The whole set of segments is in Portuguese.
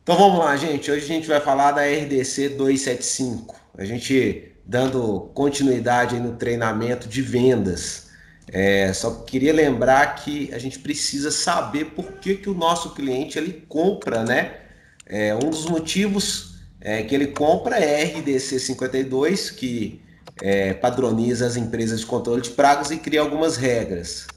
Então vamos lá, gente. Hoje a gente vai falar da RDC 275. A gente dando continuidade aí no treinamento de vendas. Só queria lembrar que a gente precisa saber por que, que o nosso cliente ele compra, né? Um dos motivos que ele compra é RDC 52, que padroniza as empresas de controle de pragas e cria algumas regras.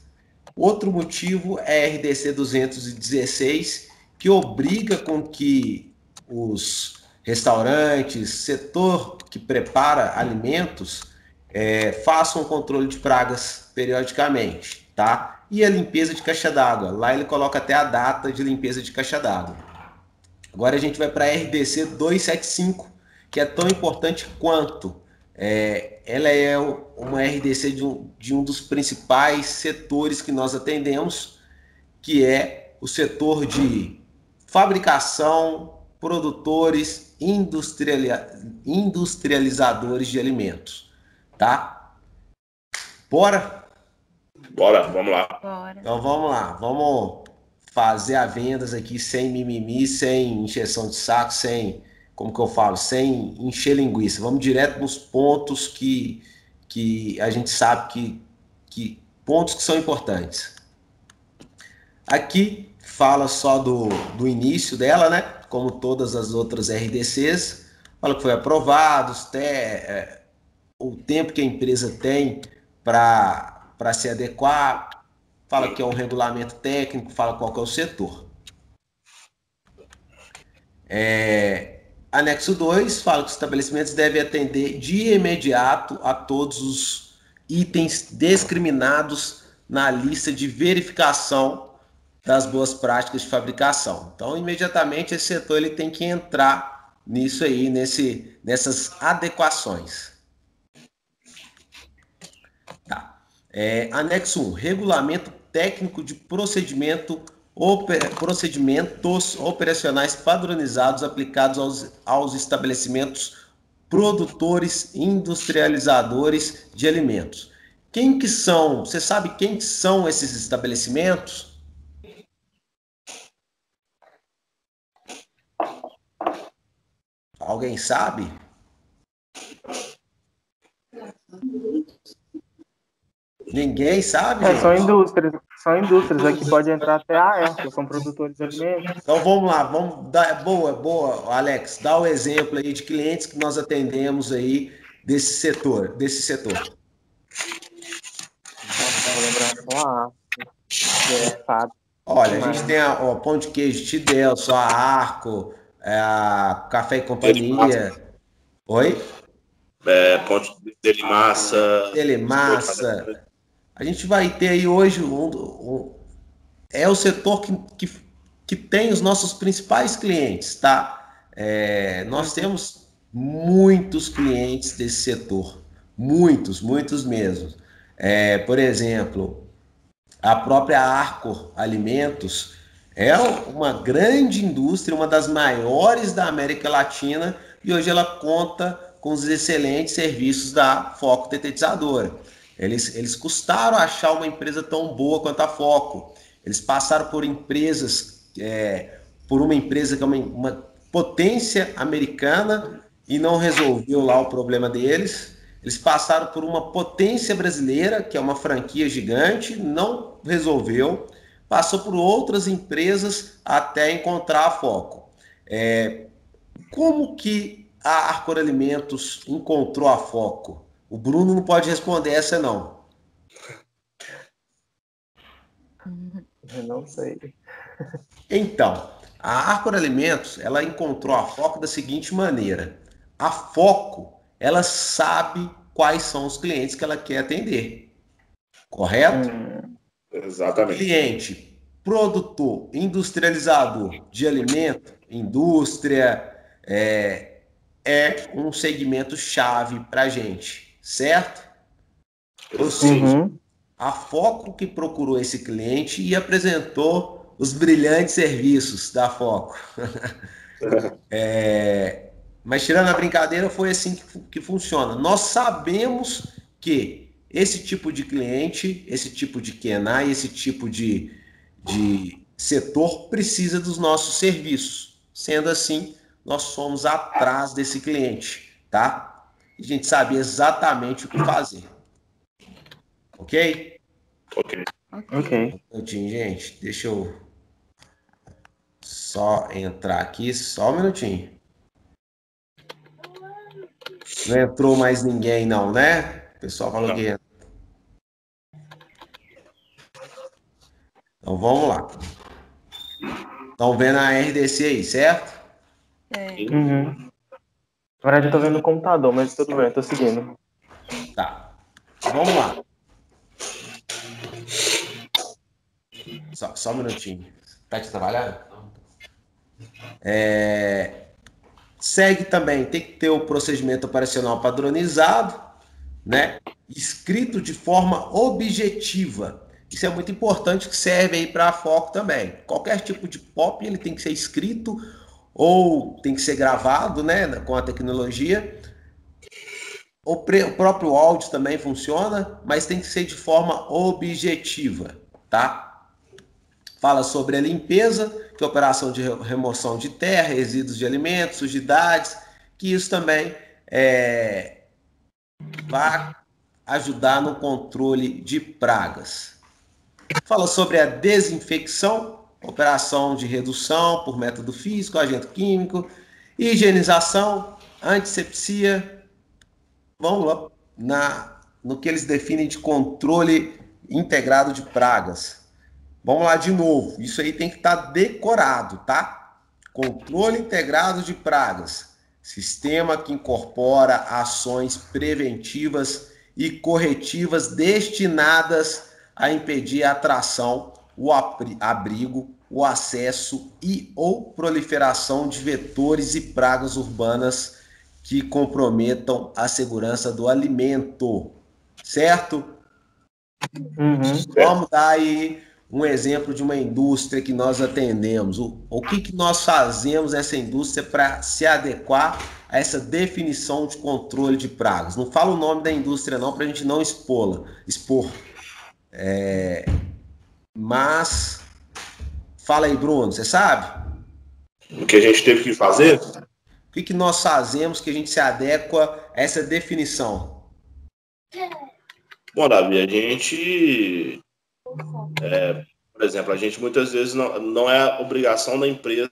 Outro motivo é a RDC 216, que obriga com que os restaurantes, setor que prepara alimentos, façam o controle de pragas periodicamente, tá? E a limpeza de caixa d'água. Lá ele coloca até a data de limpeza de caixa d'água. Agora a gente vai para a RDC 275, que é tão importante quanto. Ela é uma RDC de um dos principais setores que nós atendemos, que é o setor de fabricação, produtores, industrializadores de alimentos. Tá? Bora? Bora, vamos lá. Bora. Então vamos lá, vamos fazer as vendas aqui sem mimimi, sem encheção de saco, sem, como que eu falo, sem encher linguiça. Vamos direto nos pontos que a gente sabe que pontos que são importantes. Aqui fala só do início dela, né? Como todas as outras RDCs. Fala que foi aprovado, o tempo que a empresa tem para se adequar, fala que é um regulamento técnico, fala qual que é o setor. Anexo 2 fala que os estabelecimentos devem atender de imediato a todos os itens discriminados na lista de verificação das boas práticas de fabricação. Então, imediatamente, esse setor ele tem que entrar nisso aí, nessas adequações. Anexo 1, regulamento técnico de procedimentos operacionais padronizados aplicados aos estabelecimentos produtores industrializadores de alimentos. Quem que são? Você sabe quem que são esses estabelecimentos? Alguém sabe? Ninguém sabe, gente? São indústrias aqui, pode entrar até a Erco, são produtores de alimentos. Então vamos lá, vamos dar, boa, Alex, dá o exemplo aí de clientes que nós atendemos aí desse setor. Nossa, vou lembrar só a Arco, que é fácil. Olha, a gente tem o Pão de Queijo Tidelso, a Arco, a Café e Companhia. Oi? Pão de Telemassa. Telemassa. A gente vai ter aí hoje é o setor que tem os nossos principais clientes, tá? Nós temos muitos clientes desse setor, muitos mesmo. Por exemplo, a própria Arco Alimentos é uma grande indústria, uma das maiores da América Latina, e hoje ela conta com os excelentes serviços da Foco Detetizadora. Eles custaram achar uma empresa tão boa quanto a Foco. Eles passaram por uma empresa que é uma potência americana e não resolveu lá o problema deles. Eles passaram por uma potência brasileira, que é uma franquia gigante, não resolveu. Passou por outras empresas até encontrar a Foco. Como que a Arcor Alimentos encontrou a Foco? O Bruno não pode responder essa, não. Eu não sei. Então, a Arcor Alimentos, ela encontrou a Foco da seguinte maneira. A Foco, ela sabe quais são os clientes que ela quer atender. Correto? Exatamente. Cliente, produtor, industrializador de alimento, indústria, é um segmento chave para a gente, certo? Ou seja, a Foco que procurou esse cliente e apresentou os brilhantes serviços da Foco. Mas tirando a brincadeira, foi assim que funciona. Nós sabemos que esse tipo de cliente, esse tipo de QNAI, esse tipo de setor precisa dos nossos serviços, Sendo assim, nós fomos atrás desse cliente, tá? E a gente sabia exatamente o que fazer. Ok? Ok. Ok. Um minutinho, gente. Deixa eu só entrar aqui, só um minutinho. Não entrou mais ninguém, não, né? O pessoal falou que entra. Então vamos lá. Estão vendo a RDC aí, certo? Uhum. Na verdade, eu tô vendo no computador, mas tudo bem, tô seguindo. Tá. Vamos lá. Só um minutinho. Tá te trabalhando? Segue também, tem que ter o procedimento operacional padronizado, né? Escrito de forma objetiva. Isso é muito importante, que serve aí para foco também. Qualquer tipo de POP, ele tem que ser escrito ou tem que ser gravado, né, com a tecnologia. O próprio áudio também funciona, mas tem que ser de forma objetiva, tá? Fala sobre a limpeza, que é a operação de remoção de terra, resíduos de alimentos, sujidades, que isso também vai ajudar no controle de pragas. Fala sobre a desinfecção, operação de redução por método físico, agente químico, higienização, antisepsia. Vamos lá no que eles definem de controle integrado de pragas. Vamos lá de novo. Isso aí tem que estar decorado, tá? Controle integrado de pragas. Sistema que incorpora ações preventivas e corretivas destinadas a impedir a atração, o abrigo, o acesso e ou proliferação de vetores e pragas urbanas que comprometam a segurança do alimento. Certo? Vamos dar aí um exemplo de uma indústria que nós atendemos. O que nós fazemos nessa indústria para se adequar a essa definição de controle de pragas? Não fala o nome da indústria não, para a gente não expor. Mas fala aí, Bruno, você sabe? O que a gente teve que fazer? O que nós fazemos que a gente se adequa a essa definição? Bom, Davi, a gente, por exemplo, a gente muitas vezes não é obrigação da empresa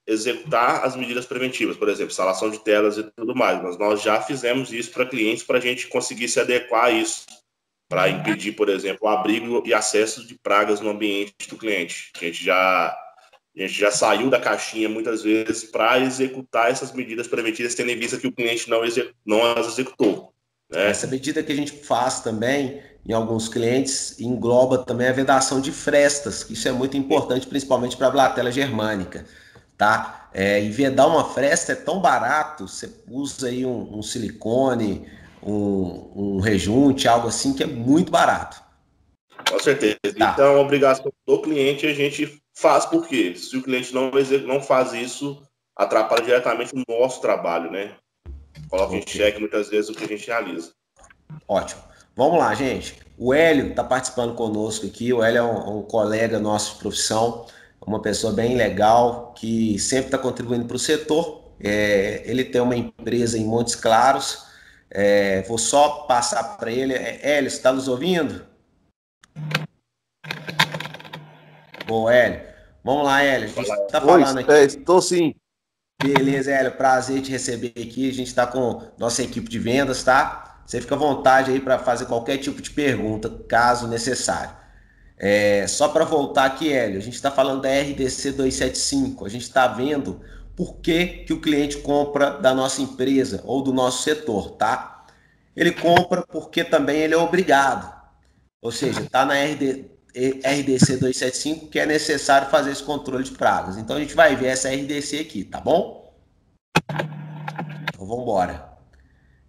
executar as medidas preventivas, por exemplo, instalação de telas e tudo mais, mas nós já fizemos isso para clientes para a gente conseguir se adequar a isso, para impedir, por exemplo, o abrigo e acesso de pragas no ambiente do cliente. A gente já saiu da caixinha muitas vezes para executar essas medidas preventivas, tendo em vista que o cliente não as executou. Né? Essa medida que a gente faz também em alguns clientes engloba também a vedação de frestas, que isso é muito importante, principalmente para a Blatella germânica, tá? E vedar uma fresta é tão barato, você usa aí um silicone, um rejunte, algo assim, que é muito barato. Com certeza. Tá. Então, a obrigação do cliente a gente faz por quê? Se o cliente não faz isso, atrapalha diretamente o nosso trabalho, né? Coloca em xeque muitas vezes o que a gente realiza. Ótimo. Vamos lá, gente. O Hélio está participando conosco aqui. O Hélio é um colega nosso de profissão, uma pessoa bem legal, que sempre está contribuindo para o setor. Ele tem uma empresa em Montes Claros. Vou só passar para ele. Hélio, você está nos ouvindo? Boa, Hélio. Vamos lá, Hélio. A gente está falando aqui. Estou sim. Beleza, Hélio. Prazer te receber aqui. A gente está com nossa equipe de vendas, tá? Você fica à vontade aí para fazer qualquer tipo de pergunta, caso necessário. Só para voltar aqui, Hélio, a gente está falando da RDC 275. A gente está vendo por que o cliente compra da nossa empresa ou do nosso setor, tá? Ele compra também ele é obrigado. Ou seja, está na RDC 275 que é necessário fazer esse controle de pragas. Então a gente vai ver essa RDC aqui, tá bom? Então vamos embora.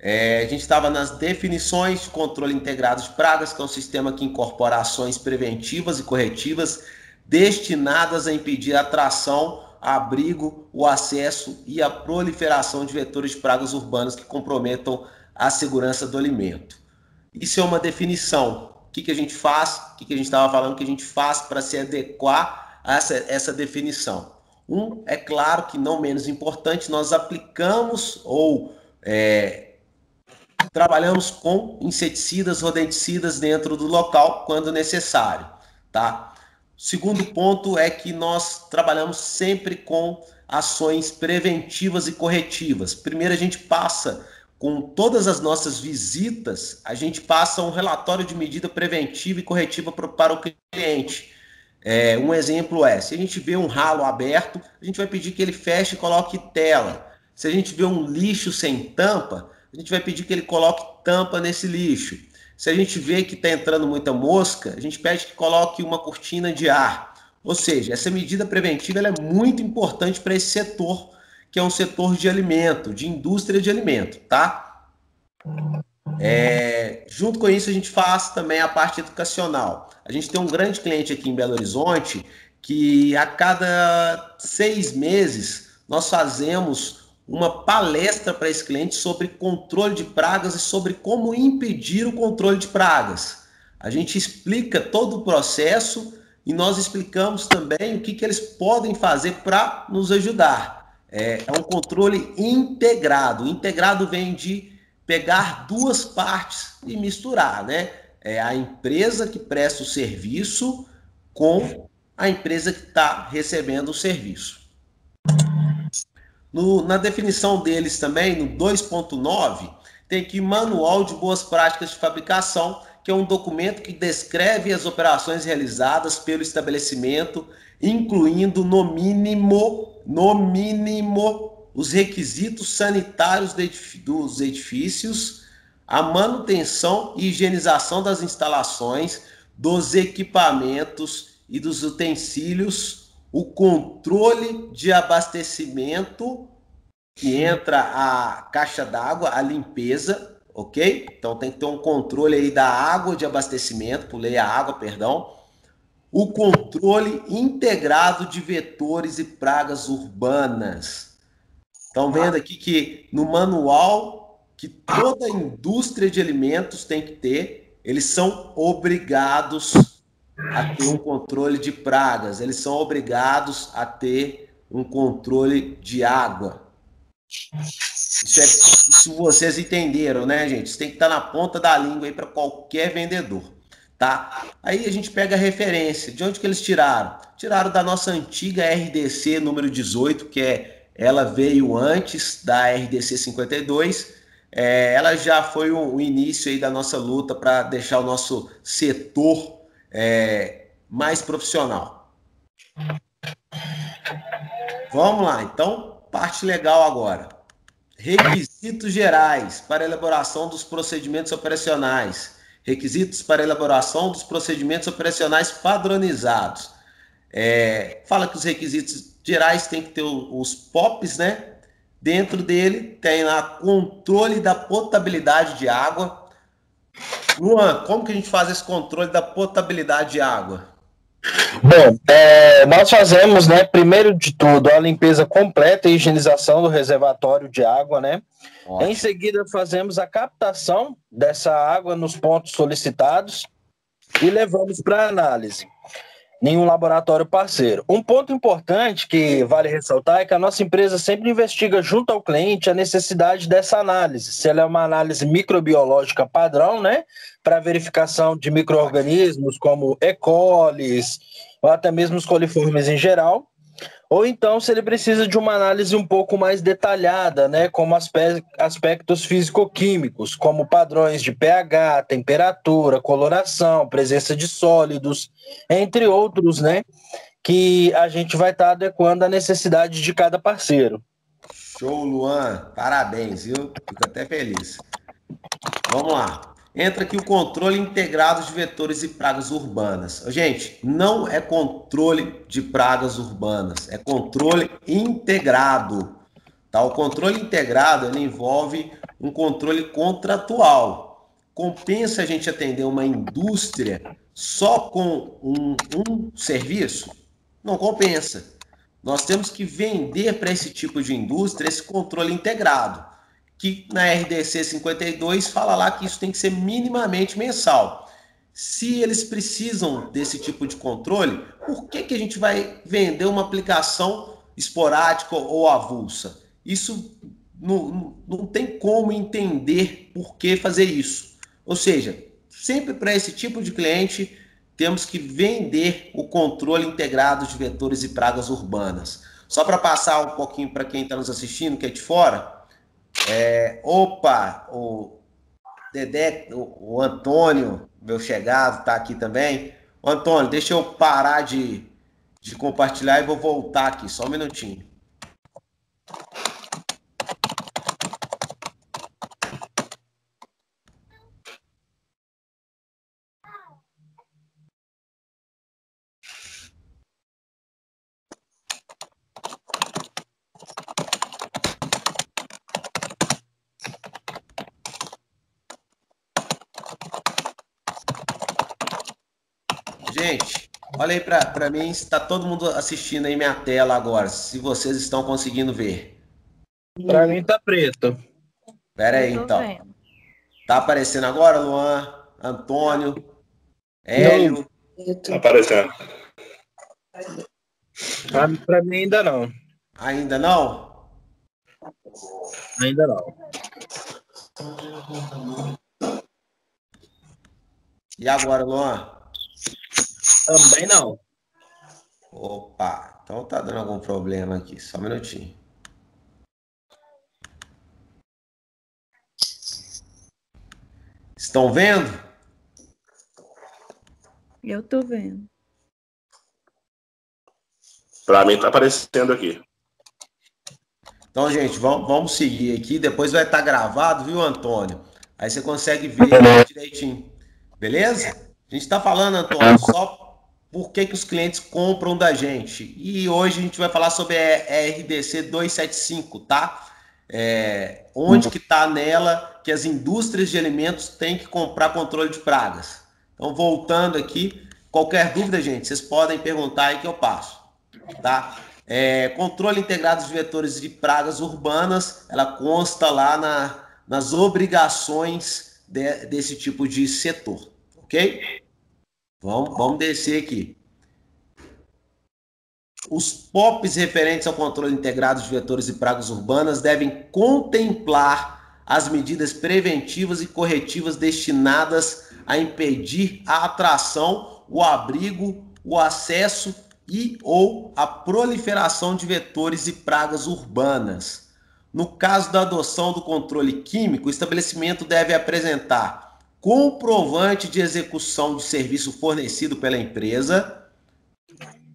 A gente estava nas definições de controle integrado de pragas, que é um sistema que incorpora ações preventivas e corretivas destinadas a impedir a atração, abrigo, o acesso e a proliferação de vetores de pragas urbanas que comprometam a segurança do alimento. Isso é uma definição. O que a gente faz? O que a gente estava falando que a gente faz para se adequar a essa definição? É claro que não menos importante, nós aplicamos ou trabalhamos com inseticidas, rodenticidas dentro do local quando necessário, tá? O segundo ponto é que nós trabalhamos sempre com ações preventivas e corretivas. Primeiro, a gente passa, com todas as nossas visitas, a gente passa um relatório de medida preventiva e corretiva para o cliente. Um exemplo se a gente vê um ralo aberto, a gente vai pedir que ele feche e coloque tela. Se a gente vê um lixo sem tampa, a gente vai pedir que ele coloque tampa nesse lixo. Se a gente vê que está entrando muita mosca, a gente pede que coloque uma cortina de ar. Ou seja, essa medida preventiva ela é muito importante para esse setor, que é um setor de alimento, de indústria de alimento, tá? Junto com isso, a gente faz também a parte educacional. A gente tem um grande cliente aqui em Belo Horizonte que a cada 6 meses nós fazemos uma palestra para esse cliente sobre controle de pragas e sobre como impedir o controle de pragas. A gente explica todo o processo e nós explicamos também o que eles podem fazer para nos ajudar. É um controle integrado. Integrado vem de pegar duas partes e misturar, né? É a empresa que presta o serviço com a empresa que está recebendo o serviço. Na definição deles também, no 2.9, tem aqui Manual de Boas Práticas de Fabricação, que é um documento que descreve as operações realizadas pelo estabelecimento, incluindo, no mínimo, os requisitos sanitários dos edifícios, a manutenção e higienização das instalações, dos equipamentos e dos utensílios, o controle de abastecimento, que entra a caixa d'água, a limpeza, ok? Então tem que ter um controle aí da água de abastecimento, pulei a água, perdão. O controle integrado de vetores e pragas urbanas. Estão vendo aqui que no manual que toda a indústria de alimentos tem que ter, eles são obrigados a ter um controle de pragas, eles são obrigados a ter um controle de água. Isso vocês entenderam, né, gente? Isso tem que estar na ponta da língua aí para qualquer vendedor, tá? Aí a gente pega a referência. De onde que eles tiraram? Tiraram da nossa antiga RDC número 18, que ela veio antes da RDC 52. Ela já foi o início aí da nossa luta para deixar o nosso setor mais profissional. Vamos lá, então, parte legal agora. Requisitos gerais para elaboração dos procedimentos operacionais. Requisitos para elaboração dos procedimentos operacionais padronizados. Fala que os requisitos gerais tem que ter os POPs, né? Dentro dele tem lá controle da potabilidade de água. Luan, como que a gente faz esse controle da potabilidade de água? Bom, nós fazemos, né, primeiro de tudo, a limpeza completa e higienização do reservatório de água, né? Ótimo. Em seguida, fazemos a captação dessa água nos pontos solicitados e levamos para análise em um laboratório parceiro. Um ponto importante que vale ressaltar é que a nossa empresa sempre investiga junto ao cliente a necessidade dessa análise, se ela é uma análise microbiológica padrão, né, para verificação de micro-organismos como E. coli, ou até mesmo os coliformes em geral, ou então se ele precisa de uma análise um pouco mais detalhada, né, como aspectos físico-químicos, como padrões de pH, temperatura, coloração, presença de sólidos, entre outros, né, que a gente vai estar adequando à necessidade de cada parceiro. Show, Luan. Parabéns, viu? Fico até feliz. Vamos lá. Entra aqui o controle integrado de vetores e pragas urbanas. Gente, não é controle de pragas urbanas, é controle integrado. Tá? O controle integrado ele envolve um controle contratual. Compensa a gente atender uma indústria só com um serviço? Não compensa. Nós temos que vender para esse tipo de indústria esse controle integrado, que na RDC 52 fala lá que isso tem que ser minimamente mensal. Se eles precisam desse tipo de controle, por que a gente vai vender uma aplicação esporádica ou avulsa. Isso não tem como entender por que fazer isso. Ou seja, sempre para esse tipo de cliente, temos que vender o controle integrado de vetores e pragas urbanas. Só para passar um pouquinho para quem está nos assistindo, que é de fora. O Dedé, o Antônio, meu chegado, está aqui também. Ô, Antônio, deixa eu parar de compartilhar e vou voltar aqui, só um minutinho. Gente, olha aí para mim, está todo mundo assistindo aí minha tela agora, se vocês estão conseguindo ver. Para mim tá preto. Pera aí, então. Vendo. Tá aparecendo agora, Luan, Antônio, Hélio? Tá aparecendo. Para mim ainda não. Ainda não? Ainda não. E agora, Luan? Também não. Opa, então tá dando algum problema aqui, só um minutinho. Estão vendo? Eu tô vendo. Para mim tá aparecendo aqui. Então, gente, vamos seguir aqui, depois vai estar gravado, viu, Antônio? Aí você consegue ver direitinho, beleza? A gente está falando, Antônio, só por que os clientes compram da gente. E hoje a gente vai falar sobre a RDC 275, tá? Onde que está nela que as indústrias de alimentos têm que comprar controle de pragas. Então, voltando aqui, qualquer dúvida, gente, vocês podem perguntar aí que eu passo, tá? Controle integrado de vetores de pragas urbanas, ela consta lá nas obrigações desse tipo de setor, ok? Vamos descer aqui. Os POPs referentes ao controle integrado de vetores e pragas urbanas devem contemplar as medidas preventivas e corretivas destinadas a impedir a atração, o abrigo, o acesso ou a proliferação de vetores e pragas urbanas. No caso da adoção do controle químico, o estabelecimento deve apresentar comprovante de execução de serviço fornecido pela empresa.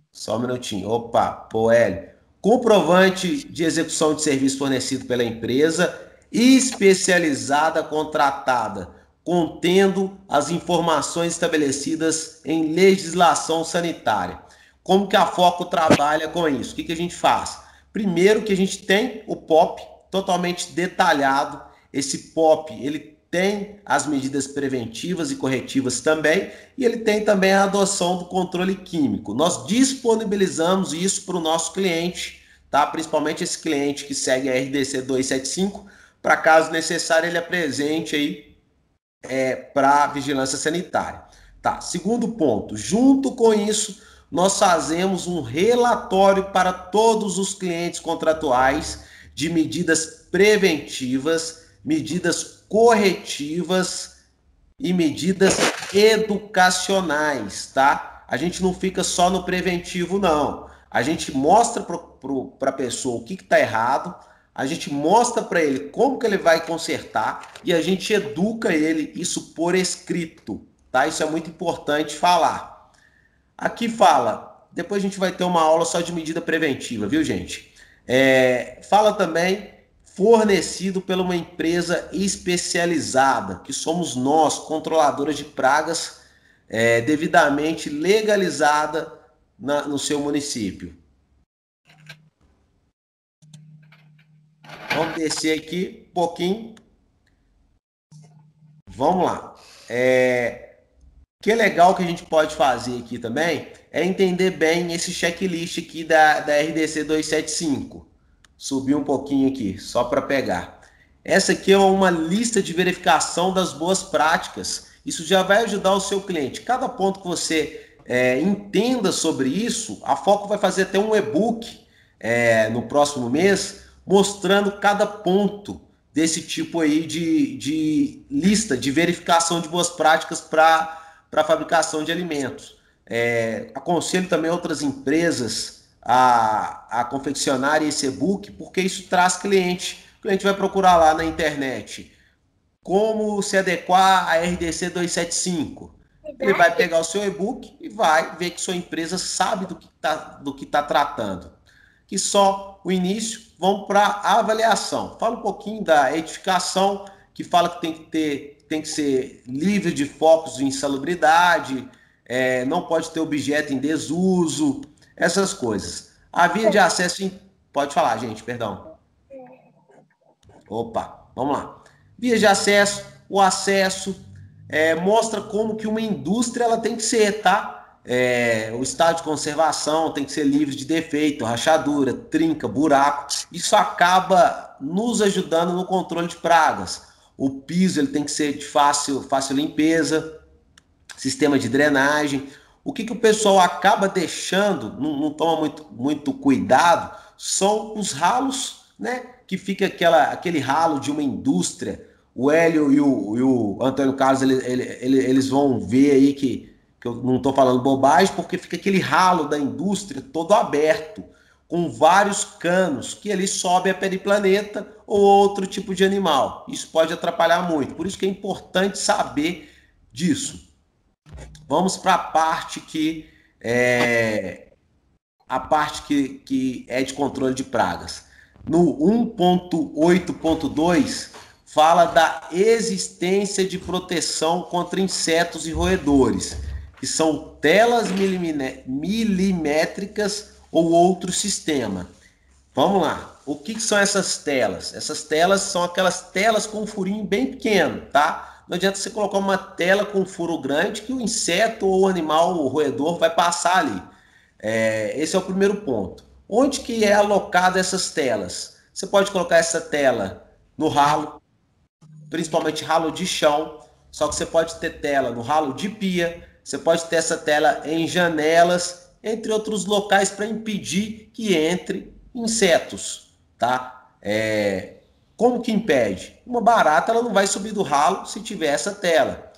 Só um minutinho. Opa, Hélio. Comprovante de execução de serviço fornecido pela empresa especializada contratada, contendo as informações estabelecidas em legislação sanitária. Como que a Foco trabalha com isso? O que a gente faz? Primeiro que a gente tem o POP totalmente detalhado. Esse POP, ele tem as medidas preventivas e corretivas também, e ele tem também a adoção do controle químico. Nós disponibilizamos isso para o nosso cliente, tá? Principalmente esse cliente que segue a RDC 275, para caso necessário ele apresente aí para a vigilância sanitária. Tá? Segundo ponto, junto com isso, nós fazemos um relatório para todos os clientes contratuais de medidas preventivas, medidas corretivas e medidas educacionais, tá? A gente não fica só no preventivo, não. A gente mostra para a pessoa o que está errado, a gente mostra para ele como que ele vai consertar e a gente educa ele, isso por escrito, tá? Isso é muito importante falar. Aqui fala, depois a gente vai ter uma aula só de medida preventiva, viu, gente? Fala também fornecido por uma empresa especializada, que somos nós, controladoras de pragas, devidamente legalizada no seu município. Vamos descer aqui um pouquinho. Vamos lá. O que é legal que a gente pode fazer aqui também é entender bem esse checklist aqui da RDC 275. Subir um pouquinho aqui, só para pegar. Essa aqui é uma lista de verificação das boas práticas. Isso já vai ajudar o seu cliente. Cada ponto que você entenda sobre isso, a Foco vai fazer até um e-book no próximo mês, mostrando cada ponto desse tipo aí de lista de verificação de boas práticas para a fabricação de alimentos. Aconselho também outras empresas a confeccionar esse e-book, porque isso traz cliente. O cliente vai procurar lá na internet como se adequar à RDC 275. Ele vai pegar o seu e-book e vai ver que sua empresa sabe do que tá tratando. Que só o início, vamos para a avaliação. Fala um pouquinho da edificação, que fala que tem que ser livre de focos de insalubridade, não pode ter objeto em desuso, essas coisas. A via de acesso... Pode falar, gente, perdão. Opa, vamos lá. Via de acesso, o acesso mostra como que uma indústria ela tem que ser, tá? O estado de conservação tem que ser livre de defeito, rachadura, trinca, buraco. Isso acaba nos ajudando no controle de pragas. O piso ele tem que ser de fácil limpeza, sistema de drenagem. O que o pessoal acaba deixando, não toma muito cuidado, são os ralos, né? Que fica aquele ralo de uma indústria. O Hélio e o Antônio Carlos, eles vão ver aí que eu não estou falando bobagem, porque fica aquele ralo da indústria todo aberto, com vários canos, que ali sobe a periplaneta ou outro tipo de animal. Isso pode atrapalhar muito, por isso que é importante saber disso. Vamos para a parte que é de controle de pragas. No 1.8.2 fala da existência de proteção contra insetos e roedores, que são telas milimétricas ou outro sistema. Vamos lá. O que são essas telas? Essas telas são aquelas telas com um furinho bem pequeno, tá? Não adianta você colocar uma tela com um furo grande que o inseto ou o animal, o roedor, vai passar ali. Esse é o primeiro ponto. Onde que é alocado essas telas? Você pode colocar essa tela no ralo, principalmente ralo de chão, só que você pode ter tela no ralo de pia, você pode ter essa tela em janelas, entre outros locais para impedir que entre insetos, tá? Como que impede? Uma barata ela não vai subir do ralo se tiver essa tela.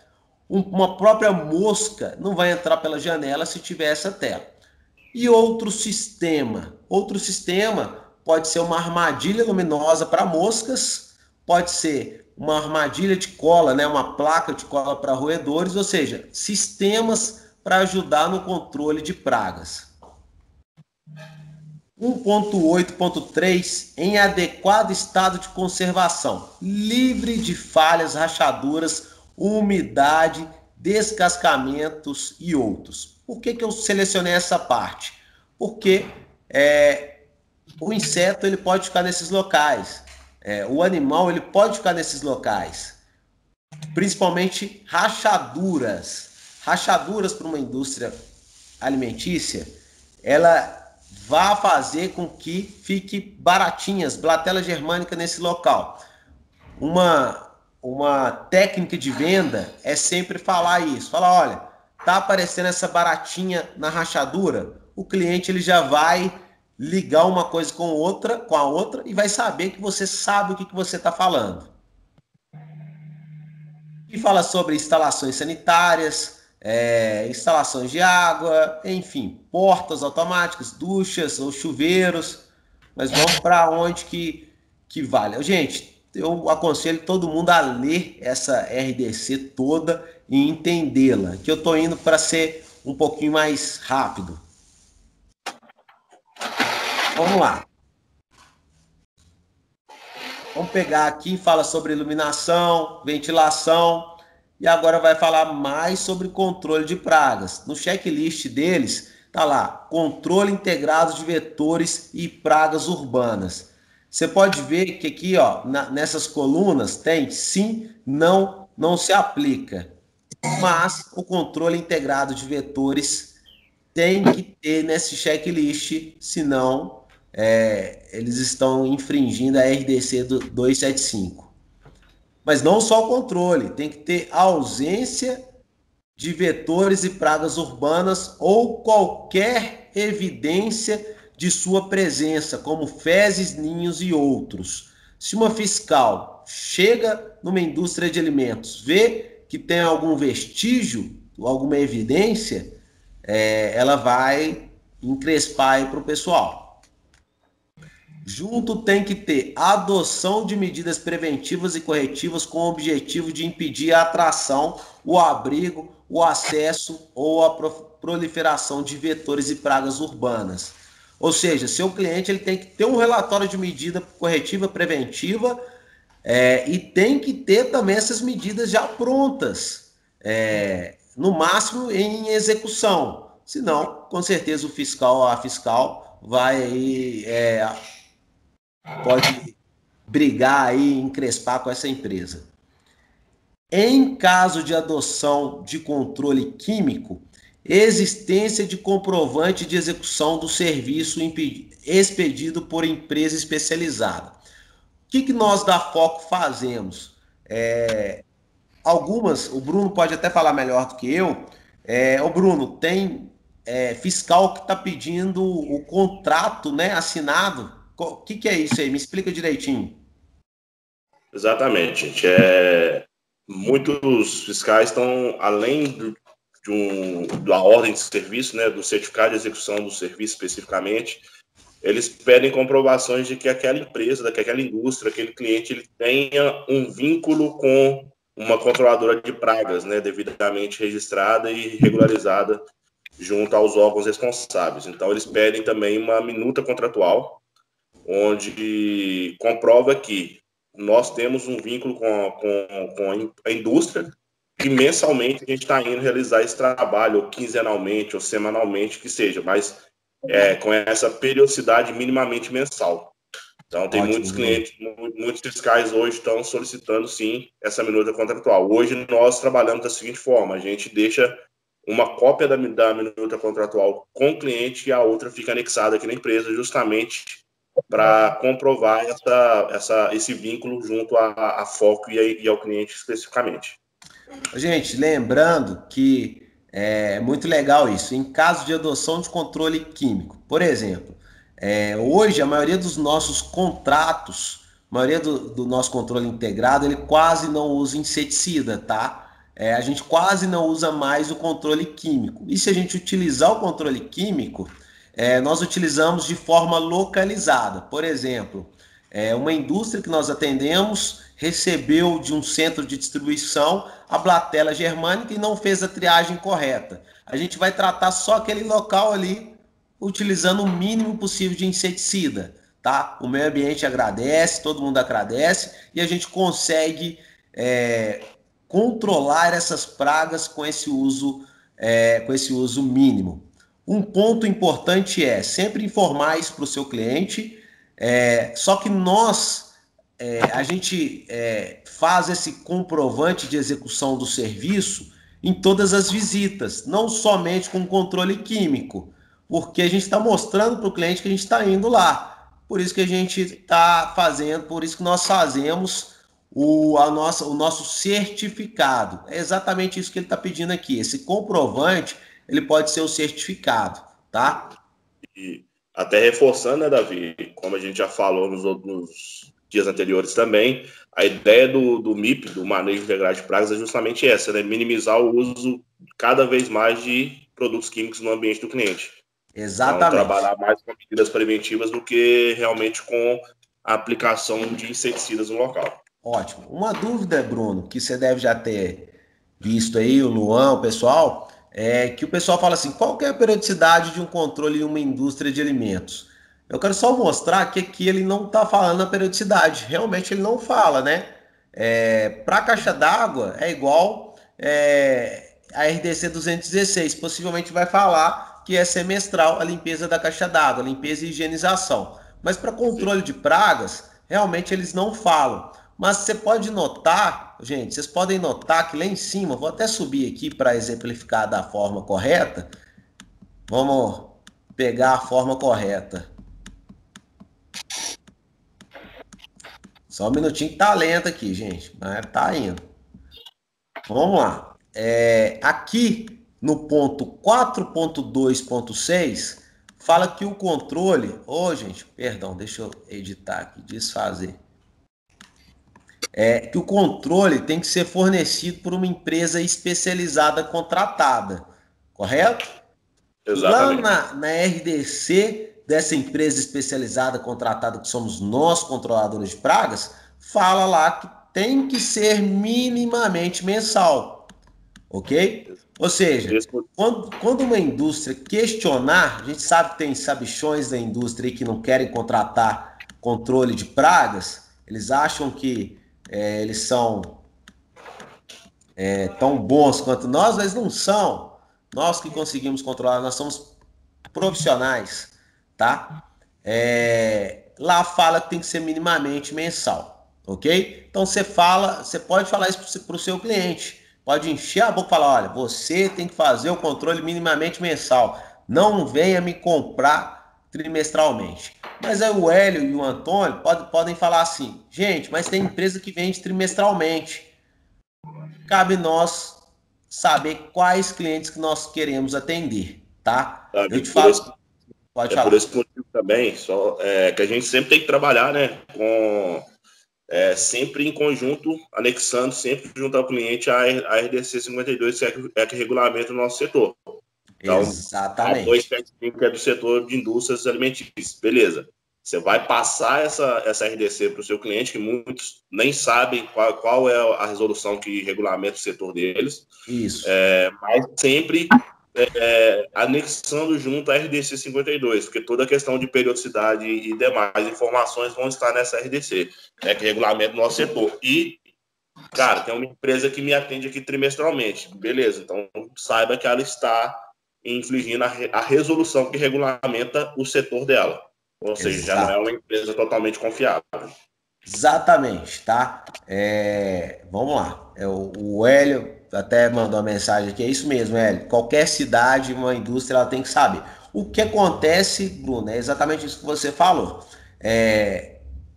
Uma própria mosca não vai entrar pela janela se tiver essa tela. E outro sistema pode ser uma armadilha luminosa para moscas, pode ser uma armadilha de cola, né, uma placa de cola para roedores, ou seja, sistemas para ajudar no controle de pragas. 1.8.3 em adequado estado de conservação, livre de falhas, rachaduras, umidade, descascamentos e outros. Por que eu selecionei essa parte? Porque o inseto ele pode ficar nesses locais, o animal ele pode ficar nesses locais, principalmente rachaduras. Rachaduras para uma indústria alimentícia, ela vai fazer com que fique baratinhas, blatela germânica nesse local. Uma técnica de venda é sempre falar isso. Falar, olha, tá aparecendo essa baratinha na rachadura, o cliente ele já vai ligar uma coisa com a outra e vai saber que você sabe o que você está falando. E fala sobre instalações sanitárias, instalações de água, enfim, portas automáticas, duchas ou chuveiros. Mas vamos para onde que vale. Gente, eu aconselho todo mundo a ler essa RDC toda e entendê-la, que eu estou indo para ser um pouquinho mais rápido. Vamos lá. Vamos pegar aqui, fala sobre iluminação, ventilação, e agora vai falar mais sobre controle de pragas. No checklist deles, tá lá, controle integrado de vetores e pragas urbanas. Você pode ver que aqui, ó, nessas colunas tem sim, não se aplica. Mas o controle integrado de vetores tem que ter nesse checklist, senão eles estão infringindo a RDC 275. Mas não só o controle, tem que ter ausência de vetores e pragas urbanas ou qualquer evidência de sua presença, como fezes, ninhos e outros. Se uma fiscal chega numa indústria de alimentos, vê que tem algum vestígio, alguma evidência, ela vai encrespar aí para o pessoal. Junto tem que ter adoção de medidas preventivas e corretivas com o objetivo de impedir a atração, o abrigo, o acesso ou a proliferação de vetores e pragas urbanas. Ou seja, seu cliente ele tem que ter um relatório de medida corretiva preventiva e tem que ter também essas medidas já prontas, no máximo em execução. Senão, com certeza, o fiscal, a fiscal, vai aí, pode brigar aí, encrespar com essa empresa. Em caso de adoção de controle químico, existência de comprovante de execução do serviço expedido por empresa especializada. O que nós da Foco fazemos? Algumas, o Bruno pode até falar melhor do que eu. O Bruno, tem fiscal que está pedindo o contrato, né, assinado. O que é isso aí? Me explica direitinho. Exatamente, gente. Muitos fiscais estão, além da ordem de serviço, né, do certificado de execução do serviço especificamente, eles pedem comprovações de que aquela empresa, que aquela indústria, aquele cliente, ele tenha um vínculo com uma controladora de pragas, né, devidamente registrada e regularizada junto aos órgãos responsáveis. Então, eles pedem também uma minuta contratual, onde comprova que nós temos um vínculo com a indústria e mensalmente a gente está indo realizar esse trabalho, ou quinzenalmente, ou semanalmente, que seja, mas com essa periodicidade minimamente mensal. Então, tem muitos clientes, muitos fiscais hoje estão solicitando, sim, essa minuta contratual. Hoje, nós trabalhamos da seguinte forma: a gente deixa uma cópia da minuta contratual com o cliente e a outra fica anexada aqui na empresa, justamente para comprovar esse vínculo junto à Foco e ao cliente especificamente. Gente, lembrando que é muito legal isso. Em caso de adoção de controle químico, por exemplo, hoje a maioria dos nossos contratos, a maioria do nosso controle integrado, ele quase não usa inseticida, tá? A gente quase não usa mais o controle químico. E se a gente utilizar o controle químico, nós utilizamos de forma localizada. Por exemplo, uma indústria que nós atendemos recebeu de um centro de distribuição a blatela germânica e não fez a triagem correta. A gente vai tratar só aquele local ali, utilizando o mínimo possível de inseticida, tá? O meio ambiente agradece, todo mundo agradece e a gente consegue controlar essas pragas com esse uso mínimo. Um ponto importante é sempre informar isso para o seu cliente, só que a gente faz esse comprovante de execução do serviço em todas as visitas, não somente com controle químico, porque a gente está mostrando para o cliente que a gente está indo lá. Por isso que a gente está fazendo, por isso que nós fazemos o nosso certificado. É exatamente isso que ele está pedindo aqui. Esse comprovante, ele pode ser o certificado, tá? E até reforçando, né, Davi, como a gente já falou nos dias anteriores também, a ideia do MIP, do Manejo Integrado de Pragas, é justamente essa, né? Minimizar o uso cada vez mais de produtos químicos no ambiente do cliente. Exatamente. Então, trabalhar mais com medidas preventivas do que realmente com a aplicação de inseticidas no local. Ótimo. Uma dúvida, Bruno, que você deve já ter visto aí, o Luan, o pessoal, que o pessoal fala assim, qual que é a periodicidade de um controle em uma indústria de alimentos? Eu quero só mostrar que aqui ele não está falando a periodicidade. Realmente ele não fala, né? Para a caixa d'água é igual a RDC 216. Possivelmente vai falar que é semestral a limpeza da caixa d'água, limpeza e higienização. Mas para controle de pragas, realmente eles não falam. Mas você pode notar, gente, vocês podem notar que lá em cima, vou até subir aqui para exemplificar da forma correta. Vamos pegar a forma correta. Só um minutinho que tá lento aqui, gente. Mas tá indo. Vamos lá. Aqui no ponto 4.2.6 fala que o controle... gente, perdão, deixa eu editar aqui, desfazer. Que o controle tem que ser fornecido por uma empresa especializada contratada, correto? Exatamente. Lá na RDC, dessa empresa especializada contratada, que somos nós, controladores de pragas, fala lá que tem que ser minimamente mensal, ok? Ou seja, quando uma indústria questionar, a gente sabe que tem sabichões da indústria aí que não querem contratar controle de pragas, eles acham que eles são tão bons quanto nós, mas não são. Nós que conseguimos controlar, nós somos profissionais, tá? Lá fala que tem que ser minimamente mensal, ok? Então você pode falar isso para o seu cliente, pode encher a boca e falar, olha, você tem que fazer o controle minimamente mensal, não venha me comprar trimestralmente. Mas aí o Hélio e o Antônio podem falar assim, gente, mas tem empresa que vende trimestralmente. Cabe nós saber quais clientes que nós queremos atender, tá? Sabe, Eu te falo, pode falar. Por esse motivo também, que a gente sempre tem que trabalhar, né, sempre em conjunto, anexando sempre junto ao cliente a RDC 52, que é que regulamenta o nosso setor. Então, exatamente. A 275, que é do setor de indústrias alimentícias. Beleza. Você vai passar essa RDC para o seu cliente, que muitos nem sabem qual é a resolução que regulamenta o setor deles. Isso. Mas sempre anexando junto a RDC 52, porque toda a questão de periodicidade e demais informações vão estar nessa RDC, que regulamenta o nosso setor. E, cara, tem uma empresa que me atende aqui trimestralmente. Beleza, então saiba que ela está infligindo a resolução que regulamenta o setor dela. Ou seja, já não é uma empresa totalmente confiável. Exatamente, tá? Vamos lá. O Hélio até mandou uma mensagem aqui. É isso mesmo, Hélio. Qualquer cidade, uma indústria, ela tem que saber. O que acontece, Bruno, é exatamente isso que você falou.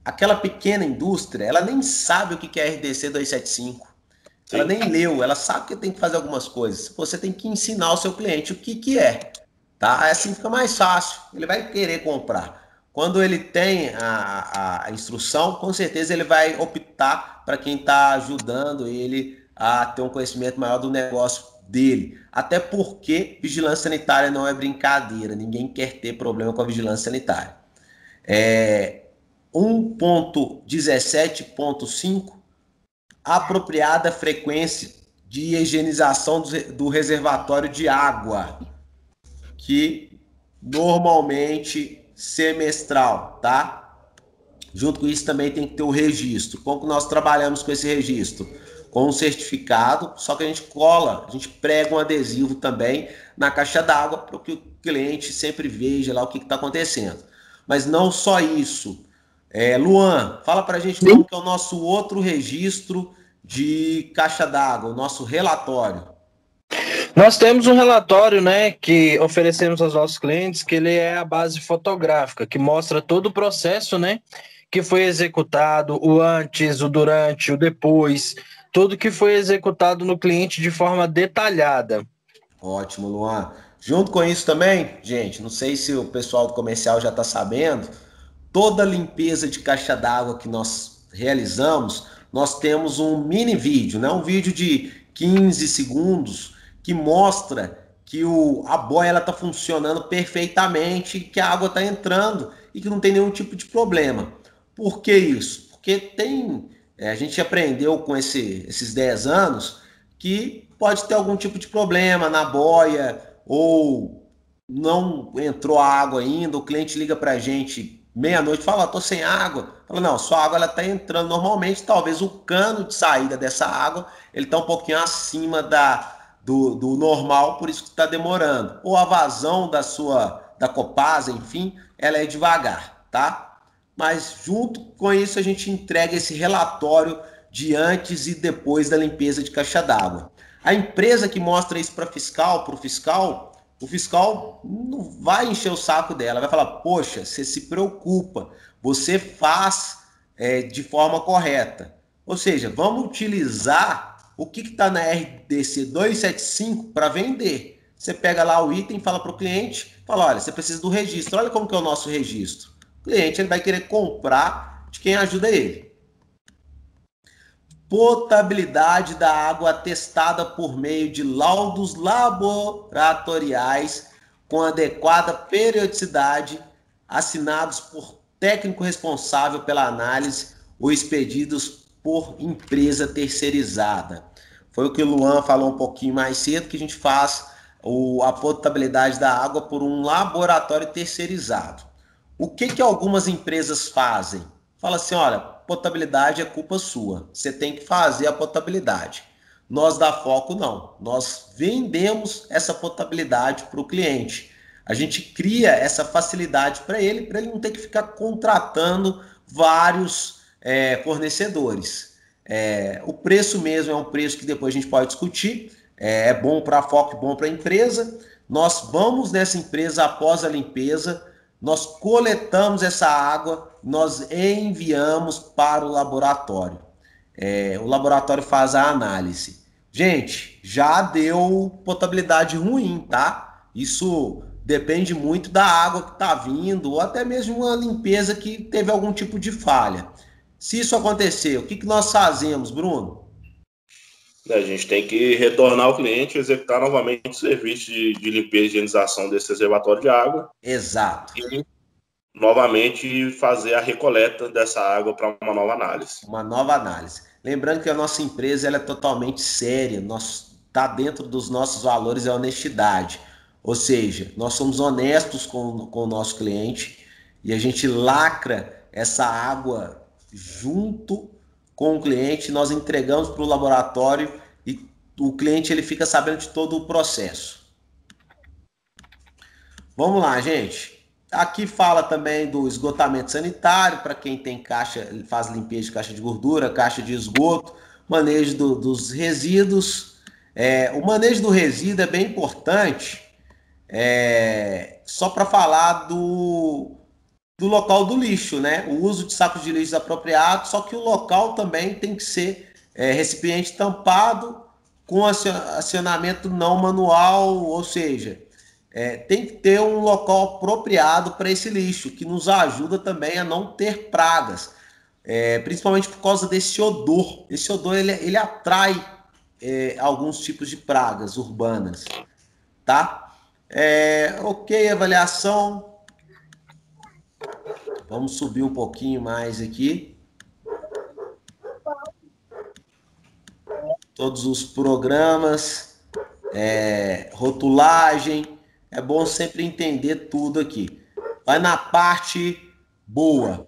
Aquela pequena indústria, ela nem sabe o que é RDC 275. Sim. Ela nem leu, ela sabe que tem que fazer algumas coisas. Você tem que ensinar o seu cliente o que é. Tá? Assim fica mais fácil. Ele vai querer comprar. Quando ele tem a instrução, com certeza ele vai optar para quem está ajudando ele a ter um conhecimento maior do negócio dele. Até porque vigilância sanitária não é brincadeira. Ninguém quer ter problema com a vigilância sanitária. 1.17.5 apropriada frequência de higienização do reservatório de água, que normalmente semestral, tá? Junto com isso também tem que ter o registro. Como que nós trabalhamos com esse registro? Com um certificado, só que a gente prega um adesivo também na caixa d'água para que o cliente sempre veja lá o que está acontecendo. Mas não só isso. Luan, fala para a gente como que é o nosso outro registro de caixa d'água, o nosso relatório. Nós temos um relatório, né, que oferecemos aos nossos clientes, que ele é a base fotográfica, que mostra todo o processo, né, que foi executado, o antes, o durante, o depois, tudo que foi executado no cliente de forma detalhada. Ótimo, Luan. Junto com isso também, gente, não sei se o pessoal do comercial já está sabendo, toda a limpeza de caixa d'água que nós realizamos, nós temos um mini vídeo, né, um vídeo de 15 segundos, que mostra que a boia está funcionando perfeitamente, que a água está entrando e que não tem nenhum tipo de problema. Por que isso? Porque a gente aprendeu com esses 10 anos que pode ter algum tipo de problema na boia ou não entrou água ainda, o cliente liga para a gente meia-noite e fala, estou sem água. Fala, não, sua água está entrando normalmente, talvez o cano de saída dessa água ele está um pouquinho acima do normal, por isso que está demorando. Ou a vazão da Copasa, enfim, ela é devagar, tá? Mas junto com isso a gente entrega esse relatório de antes e depois da limpeza de caixa d'água. A empresa que mostra isso para o fiscal não vai encher o saco dela, vai falar, poxa, você se preocupa, você faz de forma correta. Ou seja, vamos utilizar o que está na RDC 275 para vender. Você pega lá o item, fala para o cliente, fala, olha, você precisa do registro, olha como que é o nosso registro. O cliente ele vai querer comprar de quem ajuda ele. Potabilidade da água atestada por meio de laudos laboratoriais com adequada periodicidade, assinados por técnico responsável pela análise ou expedidos por empresa terceirizada. Foi o que o Luan falou um pouquinho mais cedo, que a gente faz a potabilidade da água por um laboratório terceirizado. O que algumas empresas fazem? Fala assim, olha, potabilidade é culpa sua, você tem que fazer a potabilidade. Nós da Foco não, nós vendemos essa potabilidade para o cliente. A gente cria essa facilidade para ele não ter que ficar contratando vários fornecedores. O preço mesmo é um preço que depois a gente pode discutir, é bom para a Foco, bom para a empresa. Nós vamos nessa empresa após a limpeza, nós coletamos essa água, nós enviamos para o laboratório. O laboratório faz a análise. Gente, já deu potabilidade ruim, tá? Isso depende muito da água que está vindo, ou até mesmo uma limpeza que teve algum tipo de falha. Se isso acontecer, o que nós fazemos, Bruno? A gente tem que retornar ao cliente e executar novamente o serviço de limpeza e higienização desse reservatório de água. Exato. E novamente fazer a recoleta dessa água para uma nova análise. Uma nova análise. Lembrando que a nossa empresa ela é totalmente séria, está dentro dos nossos valores a honestidade. Ou seja, nós somos honestos com o nosso cliente e a gente lacra essa água junto com o cliente, nós entregamos para o laboratório e o cliente ele fica sabendo de todo o processo. Vamos lá, gente. Aqui fala também do esgotamento sanitário, para quem tem caixa, faz limpeza de caixa de gordura, caixa de esgoto, manejo dos resíduos. O manejo do resíduo é bem importante, só para falar do local do lixo, né? O uso de sacos de lixo apropriados, só que o local também tem que ser recipiente tampado com acionamento não manual, ou seja, tem que ter um local apropriado para esse lixo, que nos ajuda também a não ter pragas, principalmente por causa desse odor. Esse odor ele atrai alguns tipos de pragas urbanas, tá? Ok, avaliação. Vamos subir um pouquinho mais aqui. Todos os programas, rotulagem. É bom sempre entender tudo aqui. Vai na parte boa.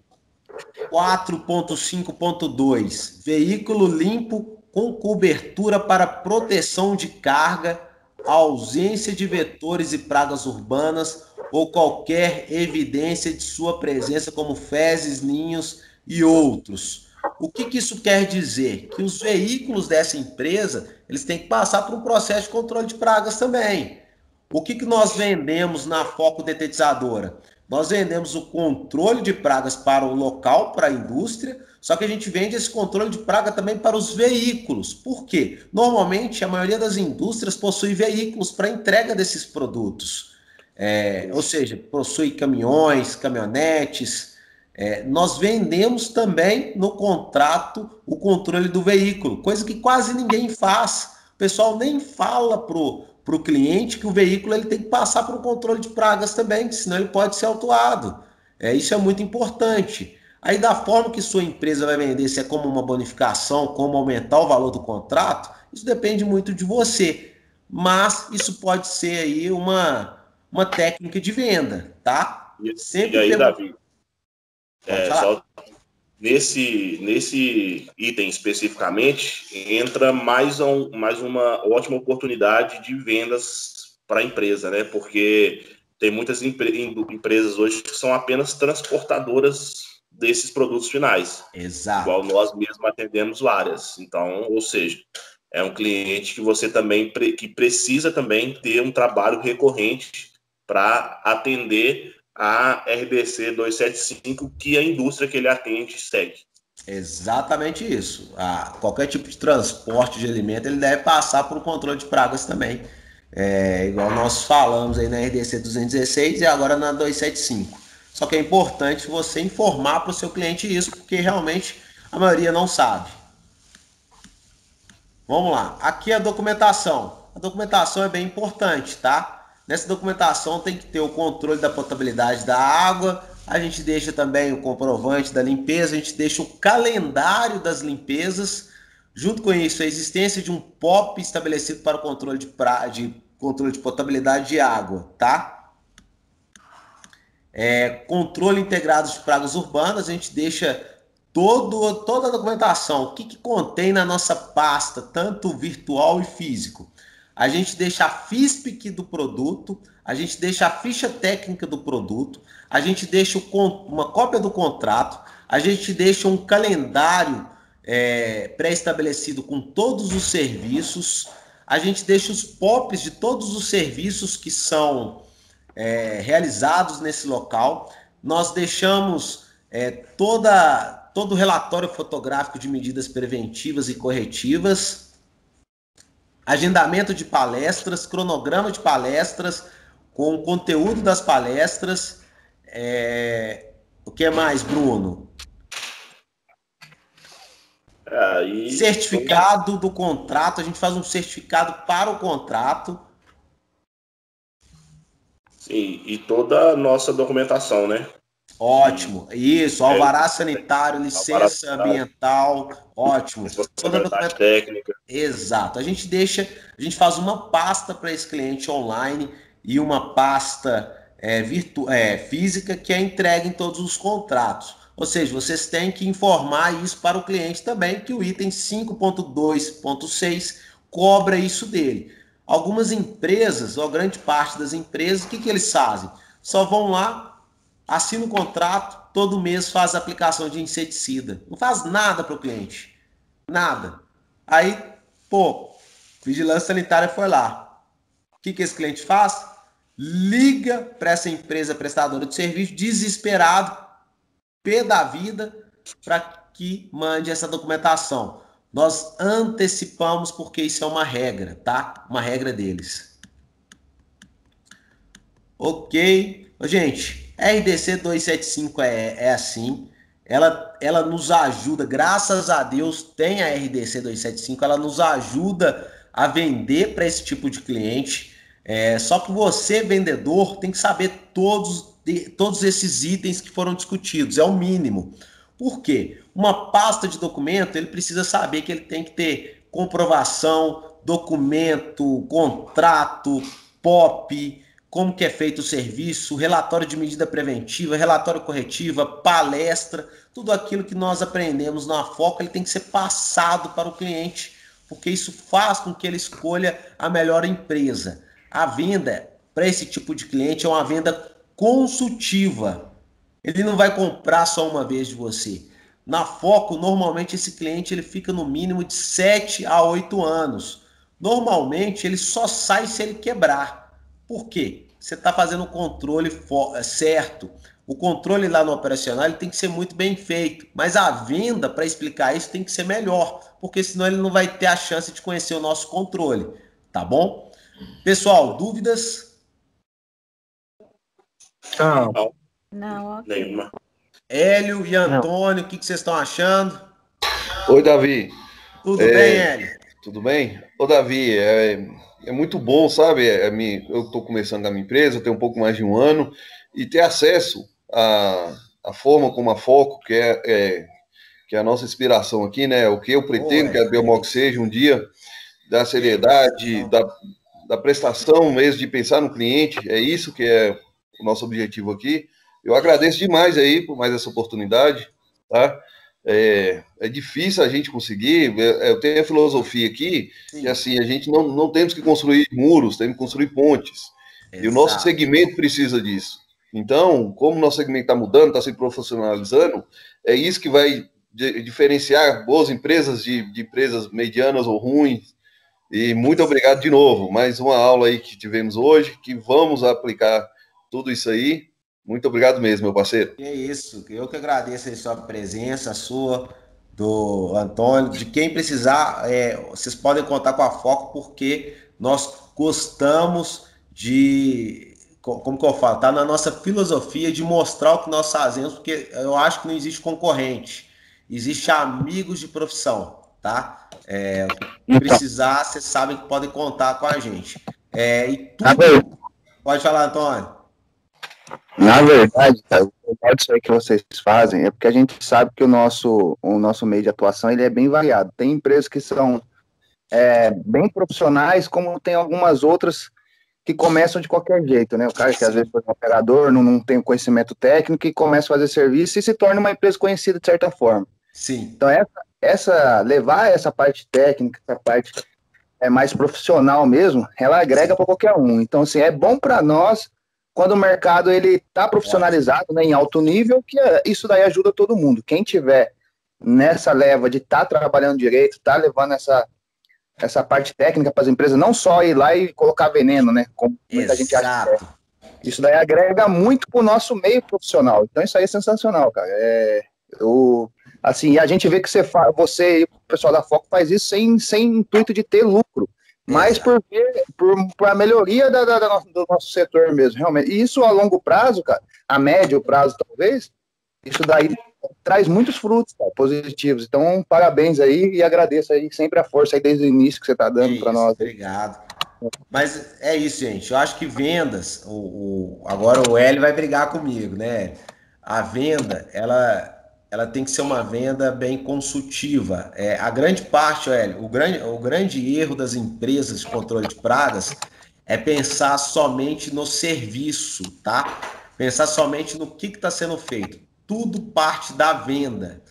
4.5.2. Veículo limpo com cobertura para proteção de carga, ausência de vetores e pragas urbanas ou qualquer evidência de sua presença, como fezes, ninhos e outros. O que isso quer dizer? Que os veículos dessa empresa, eles têm que passar por um processo de controle de pragas também. O que nós vendemos na Foco Detetizadora? Nós vendemos o controle de pragas para o local, para a indústria, só que a gente vende esse controle de praga também para os veículos. Por quê? Normalmente, a maioria das indústrias possui veículos para entrega desses produtos. Ou seja, possui caminhões, caminhonetes. Nós vendemos também no contrato o controle do veículo, coisa que quase ninguém faz. O pessoal nem fala para o cliente que o veículo ele tem que passar por um controle de pragas também, senão ele pode ser autuado. Isso é muito importante. Aí da forma que sua empresa vai vender, se é como uma bonificação, como aumentar o valor do contrato, isso depende muito de você. Mas isso pode ser aí uma técnica de venda, tá? Sempre e aí, Davi, só nesse item especificamente, entra mais uma ótima oportunidade de vendas para a empresa, né? Porque tem muitas empresas hoje que são apenas transportadoras desses produtos finais. Exato. Igual nós mesmos atendemos várias. Então, ou seja, é um cliente que você também que precisa também ter um trabalho recorrente para atender a RDC 275, que a indústria que ele atende segue. Exatamente isso. Qualquer tipo de transporte de alimento, ele deve passar por um controle de pragas também, igual nós falamos aí na RDC 216 e agora na 275. Só que é importante você informar para o seu cliente isso, porque realmente a maioria não sabe. Vamos lá, aqui a documentação. A documentação é bem importante, tá? Nessa documentação tem que ter o controle da potabilidade da água, a gente deixa também o comprovante da limpeza, a gente deixa o calendário das limpezas, junto com isso a existência de um POP estabelecido para o controle de potabilidade de água, tá? Controle integrado de pragas urbanas, a gente deixa toda a documentação, o que contém na nossa pasta, tanto virtual e físico. A gente deixa a FISPIC do produto, a gente deixa a ficha técnica do produto, a gente deixa uma cópia do contrato, a gente deixa um calendário pré-estabelecido com todos os serviços, a gente deixa os POPs de todos os serviços que são realizados nesse local, nós deixamos todo o relatório fotográfico de medidas preventivas e corretivas, agendamento de palestras, cronograma de palestras, com o conteúdo das palestras. O que mais, Bruno? Certificado do contrato, a gente faz um certificado para o contrato. Sim, e toda a nossa documentação, né? Ótimo, isso, alvará sanitário, licença ambiental, ótimo. Toda a documentação técnica. Exato, a gente faz uma pasta para esse cliente online e uma pasta física que é entregue em todos os contratos. Ou seja, vocês têm que informar isso para o cliente também, que o item 5.2.6 cobra isso dele. Algumas empresas, ou grande parte das empresas, o que eles fazem? Só vão lá, assina o contrato, todo mês faz a aplicação de inseticida. Não faz nada para o cliente. Nada. Aí, vigilância sanitária foi lá. O que esse cliente faz? Liga para essa empresa prestadora de serviço, desesperado, pé da vida, para que mande essa documentação. Nós antecipamos porque isso é uma regra, tá? Uma regra deles. Ok. Gente, RDC 275 é assim. Ela nos ajuda, graças a Deus, tem a RDC 275, ela nos ajuda a vender para esse tipo de cliente. Só que você, vendedor, tem que saber todos esses itens que foram discutidos, é o mínimo. Por quê? Uma pasta de documento, ele precisa saber que ele tem que ter comprovação, documento, contrato, POP, como que é feito o serviço, relatório de medida preventiva, relatório corretiva, palestra, tudo aquilo que nós aprendemos na Foco, ele tem que ser passado para o cliente, porque isso faz com que ele escolha a melhor empresa. A venda para esse tipo de cliente é uma venda consultiva. Ele não vai comprar só uma vez de você. Na Foco, normalmente esse cliente ele fica no mínimo de 7 a 8 anos. Normalmente ele só sai se ele quebrar. Por quê? Você está fazendo o controle certo. O controle lá no operacional ele tem que ser muito bem feito. Mas a venda, para explicar isso, tem que ser melhor. Porque senão ele não vai ter a chance de conhecer o nosso controle. Tá bom? Pessoal, dúvidas? Não, ok. Nenhuma. Hélio e Antônio, o que vocês estão achando? Oi, Davi. Tudo bem, Hélio? Tudo bem? Ô, Davi, é muito bom, sabe? Eu estou começando a minha empresa, eu tenho um pouco mais de um ano, e ter acesso à forma como a Foco, que é a nossa inspiração aqui, né? O que eu pretendo que a Biomox seja um dia, da seriedade, da prestação mesmo, de pensar no cliente, é isso que é o nosso objetivo aqui. Eu agradeço demais aí por mais essa oportunidade, tá? É difícil a gente conseguir, eu tenho a filosofia aqui, que assim, a gente não temos que construir muros, temos que construir pontes. Exato. E o nosso segmento precisa disso. Então, como o nosso segmento está mudando, está se profissionalizando, é isso que vai diferenciar boas empresas de empresas medianas ou ruins. E muito obrigado de novo. Mais uma aula aí que tivemos hoje, que vamos aplicar tudo isso aí. Muito obrigado mesmo, meu parceiro. É isso, eu que agradeço a sua presença, a sua, do Antônio, de quem precisar, vocês podem contar com a Foco, porque nós gostamos de, como que eu falo, tá na nossa filosofia de mostrar o que nós fazemos, porque eu acho que não existe concorrente, existe amigos de profissão, tá? Precisar, vocês sabem que podem contar com a gente. E tudo... Pode falar, Antônio. Na verdade, cara, o legal disso aí que vocês fazem é porque a gente sabe que o nosso meio de atuação ele é bem variado. Tem empresas que são bem profissionais, como tem algumas outras que começam de qualquer jeito, né? O cara que às vezes foi um operador, não tem o conhecimento técnico e começa a fazer serviço e se torna uma empresa conhecida de certa forma. Sim. Então, levar essa parte técnica, essa parte mais profissional mesmo, ela agrega para qualquer um. Então, assim, é bom para nós quando o mercado ele está profissionalizado, né, em alto nível, que isso daí ajuda todo mundo. Quem tiver nessa leva de estar trabalhando direito, estar levando essa parte técnica para as empresas, não só ir lá e colocar veneno, né, como muita gente acha que isso daí agrega muito para o nosso meio profissional. Então, isso aí é sensacional, cara. Assim, a gente vê que você e o pessoal da Foco faz isso sem intuito de ter lucro, mas por a melhoria do nosso setor mesmo, realmente. E isso a longo prazo, cara, a médio prazo talvez, isso daí traz muitos frutos, cara, positivos. Então, parabéns aí e agradeço aí sempre a força aí desde o início que você está dando para nós. Obrigado. Mas é isso, gente. Eu acho que vendas, agora o Hélio vai brigar comigo, né? A venda, ela tem que ser uma venda bem consultiva. A grande parte, Hélio, o grande erro das empresas de controle de pragas é pensar somente no serviço, tá? Pensar somente no que está sendo feito. Tudo parte da venda.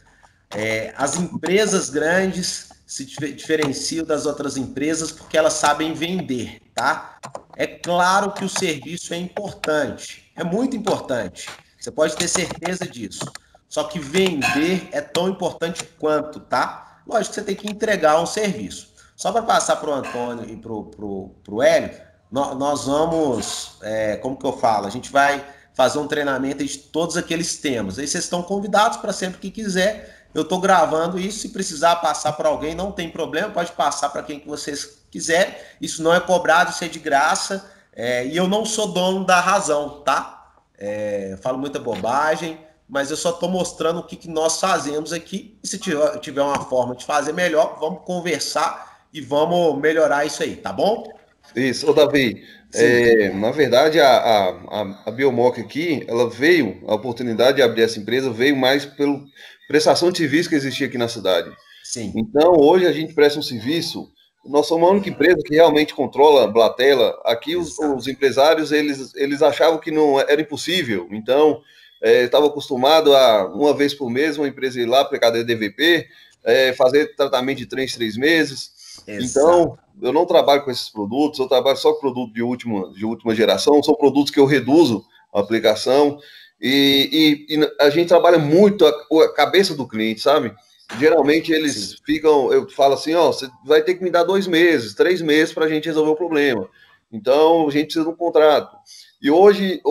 As empresas grandes se diferenciam das outras empresas porque elas sabem vender, tá? É claro que o serviço é importante, é muito importante. Você pode ter certeza disso. Só que vender é tão importante quanto, tá? Lógico que você tem que entregar um serviço. Só para passar para o Antônio e para o Hélio, nós vamos, como que eu falo? A gente vai fazer um treinamento de todos aqueles temas. Aí vocês estão convidados para sempre que quiser. Eu estou gravando isso, se precisar passar para alguém, não tem problema, pode passar para quem que vocês quiserem. Isso não é cobrado, isso é de graça. E eu não sou dono da razão, tá? Falo muita bobagem, mas eu só estou mostrando o que nós fazemos aqui. E se tiver uma forma de fazer melhor, vamos conversar e vamos melhorar isso aí, tá bom? Isso, ô Davi, na verdade a Biomoc aqui, ela veio, a oportunidade de abrir essa empresa veio mais pela prestação de serviço que existia aqui na cidade. Sim. Então hoje a gente presta um serviço, nós somos a única empresa que realmente controla Blatela. Aqui os empresários, eles achavam que não era impossível, então estava acostumado a, uma vez por mês, uma empresa ir lá para a cadeia DVP, fazer tratamento de 3 meses. Exato. Então, eu não trabalho com esses produtos, eu trabalho só com produto de última geração, são produtos que eu reduzo a aplicação, e a gente trabalha muito a cabeça do cliente, sabe? Geralmente eles ficam, eu falo assim, você vai ter que me dar 2 meses, 3 meses para a gente resolver o problema. Então, a gente precisa de um contrato. E hoje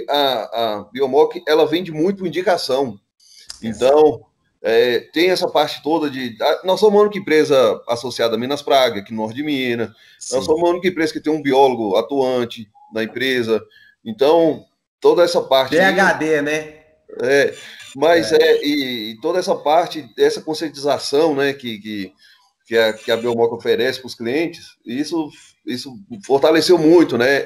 a Biomoc, ela vende muito por indicação. Então, tem essa parte toda de... Nós somos a única empresa associada a Minas Praga, aqui no norte de Minas. Sim. Nós somos a única empresa que tem um biólogo atuante na empresa. Então, toda essa parte... PhD, né? E toda essa parte, essa conscientização, né, que a Biomoc oferece para os clientes, isso fortaleceu muito, né?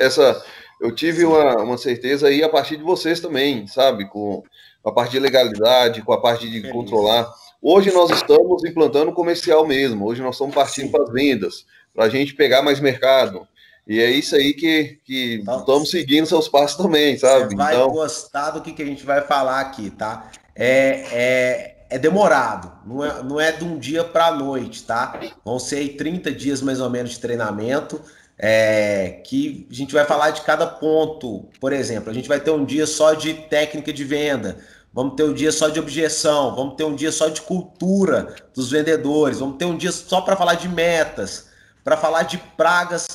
Eu tive uma certeza aí a partir de vocês também, sabe? Com a parte de legalidade, com a parte de controlar. Hoje nós estamos implantando comercial mesmo, hoje nós estamos partindo para as vendas, para a gente pegar mais mercado. E é isso aí que estamos seguindo seus passos também, sabe? Você vai gostar do que a gente vai falar aqui, tá? É demorado, não é de um dia para a noite, tá? Vão ser aí 30 dias mais ou menos de treinamento, que a gente vai falar de cada ponto. Por exemplo, a gente vai ter um dia só de técnica de venda, vamos ter um dia só de objeção, vamos ter um dia só de cultura dos vendedores, vamos ter um dia só para falar de metas, para falar de pragas,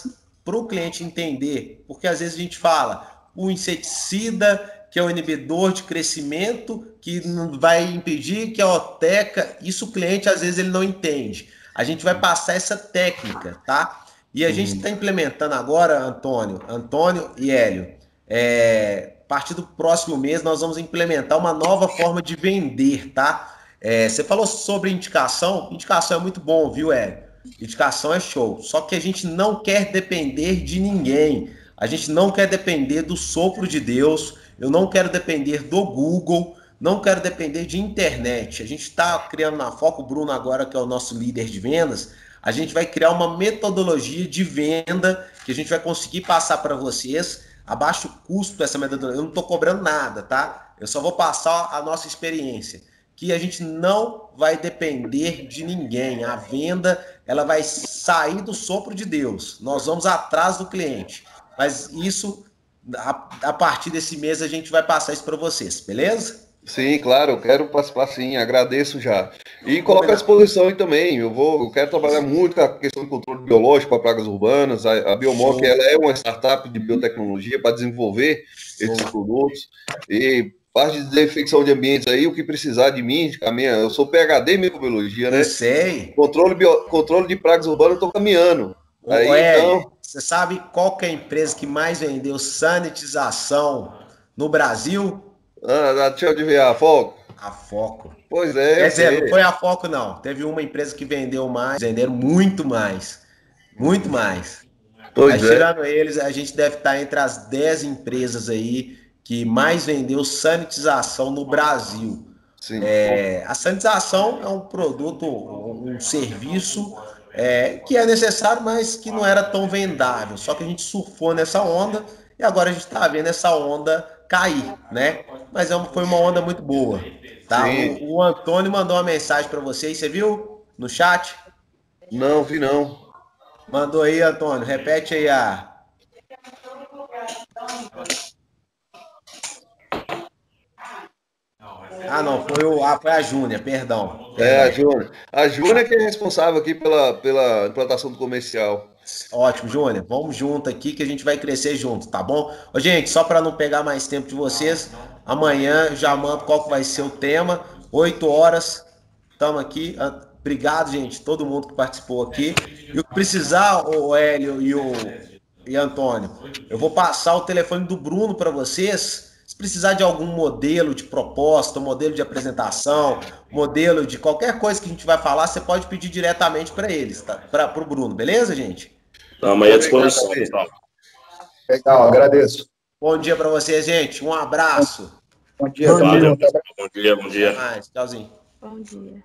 para o cliente entender, porque às vezes a gente fala o inseticida, que é o inibidor de crescimento, que não vai impedir, que é a oteca, isso o cliente às vezes ele não entende. A gente vai passar essa técnica, tá? E a gente está implementando agora, Antônio e Hélio, a partir do próximo mês nós vamos implementar uma nova forma de vender, tá? Você falou sobre indicação é muito bom, viu, Hélio? Indicação é show, só que a gente não quer depender de ninguém, a gente não quer depender do sopro de Deus, eu não quero depender do Google, não quero depender de internet. A gente está criando na Foco, o Bruno agora que é o nosso líder de vendas, a gente vai criar uma metodologia de venda que a gente vai conseguir passar para vocês a baixo custo essa metodologia. Eu não estou cobrando nada, tá? Eu só vou passar a nossa experiência, que a gente não vai depender de ninguém. A venda, ela vai sair do sopro de Deus. Nós vamos atrás do cliente. Mas isso, a partir desse mês, a gente vai passar isso para vocês, beleza? Sim, claro, eu quero participar sim, agradeço já. E coloca à disposição aí também, eu quero trabalhar muito com a questão de controle biológico para pragas urbanas, a Biomoc, ela é uma startup de biotecnologia para desenvolver esses produtos, e parte de desinfecção de ambientes aí, o que precisar de mim, eu sou PhD em microbiologia, né? Eu sei. Controle de pragas urbanas, eu tô caminhando. Aí, então... Você sabe qual que é a empresa que mais vendeu sanitização no Brasil? Deixa eu adivinhar, a Foco? A Foco. Pois é. Quer dizer, não foi a Foco, não. Teve uma empresa que vendeu mais, venderam muito mais. Muito mais. Mas tirando eles, a gente deve estar entre as 10 empresas aí que mais vendeu sanitização no Brasil. Sim. A sanitização é um produto, um serviço que é necessário, mas que não era tão vendável. Só que a gente surfou nessa onda e agora a gente está vendo essa onda cair, né? Mas foi uma onda muito boa, tá? O Antônio mandou uma mensagem para vocês, você viu no chat? Não, vi não. Mandou aí, Antônio, repete aí não, foi a Júnia, perdão. A Júnia. A Júnia que é responsável aqui pela implantação do comercial. Ótimo, Júnior. Vamos junto aqui que a gente vai crescer junto, tá bom? Ô, gente, só para não pegar mais tempo de vocês, amanhã eu já mando qual que vai ser o tema. 8 horas, estamos aqui. Obrigado, gente, todo mundo que participou aqui. E o que precisar, o Hélio e Antônio, eu vou passar o telefone do Bruno para vocês. Se precisar de algum modelo de proposta, modelo de apresentação, modelo de qualquer coisa que a gente vai falar, você pode pedir diretamente para eles, tá? Para o Bruno, beleza, gente? Estamos aí à disposição, pessoal. Legal, agradeço. Bom dia para vocês, gente. Um abraço. Bom dia. Bom dia. Até mais. Tchauzinho. Bom dia.